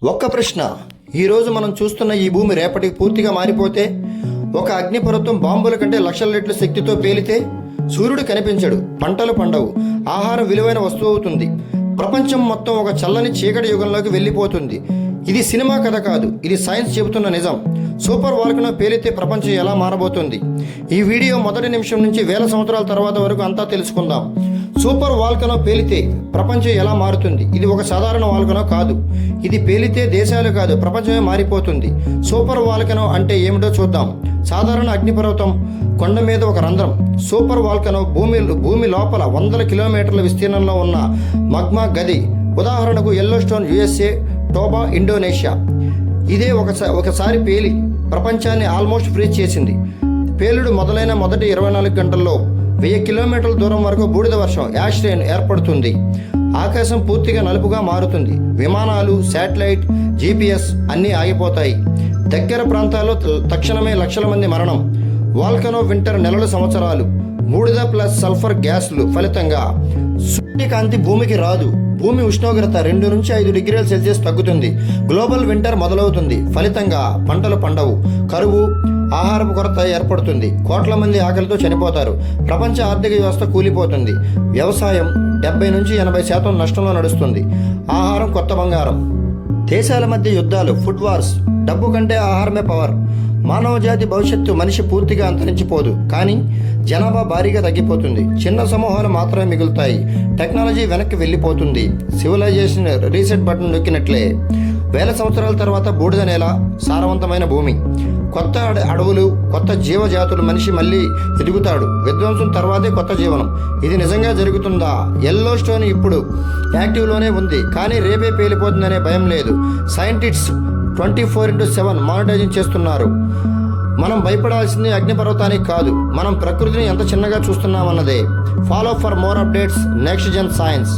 ఒక్క ప్రశ్న, ఈరోజు మనం చూస్తున్న ఈ భూమి రేపటికి పూర్తిగా మారిపోతే, ఒక అగ్నిపర్వతం బాంబుల కంటే లక్షల రెట్ల శక్తితో పేలితే, సూర్యుడు కనిపించడు, పంటలు పండవు, ఆహారం విలువైన వస్తువు అవుతుంది, ప్రపంచం మొత్తం ఒక చల్లని చీకటి యుగంలోకి వెళ్ళిపోతుంది. ఇది సినిమా కథ కాదు, ఇది సైన్స్ చెబుతున్న నిజం. సూపర్ వాల్కనో పేలితే ప్రపంచం ఎలా మారబోతుంది? ఈ వీడియో మొదటి నిమిషం నుంచి వేల సంవత్సరాల తర్వాత వరకు అంతా తెలుసుకుందాం. సూపర్ వాల్కనో పేలితే ప్రపంచం ఎలా మారుతుంది? ఇది ఒక సాధారణ వాల్కనో కాదు. ఇది పేలితే దేశాలు కాదు, ప్రపంచమే మారిపోతుంది. సూపర్ వాల్కనో అంటే ఏమిటో చూద్దాం. సాధారణ అగ్నిపర్వతం, కొండ మీద ఒక రంధ్రం. సూపర్ వాల్కనో భూమి లోపల వందల కిలోమీటర్ల విస్తీర్ణంలో ఉన్న మగ్మా గది. ఉదాహరణకు ఎల్లోస్టోన్ USA, టోబా ఇండోనేషియా. ఇదే ఒకసారి పేలి ప్రపంచాన్ని ఆల్మోస్ట్ ఫ్రీజ్ చేసింది. పేలుడు మొదలైన మొదటి 24 గంటల్లో 1000 కిలోమీటర్ల దూరం వరకు బూడిద వర్షం, యాష్ రెయిన్ ఏర్పడుతుంది. ఆకాశం పూర్తిగా నలుపుగా మారుతుంది. విమానాలు, శాటిలైట్, GPS అన్నీ ఆగిపోతాయి. దగ్గర ప్రాంతాల్లో తక్షణమే లక్షల మంది మరణం. వాల్కనో వింటర్ నెలలు సంవత్సరాలు. బూడిద ప్లస్ సల్ఫర్ గ్యాస్లు ఫలితంగా సూర్యకాంతి భూమికి రాదు. భూమి ఉష్ణోగ్రత 2 నుంచి 5 డిగ్రీల సెల్సియస్ తగ్గుతుంది. గ్లోబల్ వింటర్ మొదలవుతుంది. ఫలితంగా పంటలు పండవు, కరువు, ఆహారపు కొరత ఏర్పడుతుంది. కోట్ల మంది ఆకలితో చనిపోతారు. ప్రపంచ ఆర్థిక వ్యవస్థ కూలిపోతుంది. వ్యవసాయం 70 నుంచి 80% నష్టంలో నడుస్తుంది. ఆహారం కొత్త బంగారం. దేశాల మధ్య యుద్ధాలు, ఫుడ్ వార్స్. డబ్బు కంటే ఆహారమే పవర్. మానవ జాతి భవిష్యత్తు మనిషి పూర్తిగా అంతరించిపోదు, కానీ జనాభా భారీగా తగ్గిపోతుంది. చిన్న సమూహాలు మాత్రమే మిగులుతాయి. టెక్నాలజీ వెనక్కి వెళ్ళిపోతుంది. సివిలైజేషన్ రీసెట్ బటన్ నొక్కినట్లే. వేల సంవత్సరాల తర్వాత బూడిద నేల, సారవంతమైన భూమి, కొత్త అడవులు, కొత్త జీవజాతులు. మనిషి మళ్ళీ ఎదుగుతాడు. విధ్వంసం తర్వాతే కొత్త జీవనం. ఇది నిజంగా జరుగుతుందా? ఎల్లో స్టోన్ ఇప్పుడు యాక్టివ్లోనే ఉంది, కానీ రేపే పేలిపోతుందనే భయం లేదు. సైంటిస్ట్స్ 24/7 మానిటైజింగ్ చేస్తున్నారు. మనం భయపడాల్సింది అగ్నిపర్వతానికి కాదు, మనం ప్రకృతిని ఎంత చిన్నగా చూస్తున్నామన్నదే. Follow for more updates. Next gen science.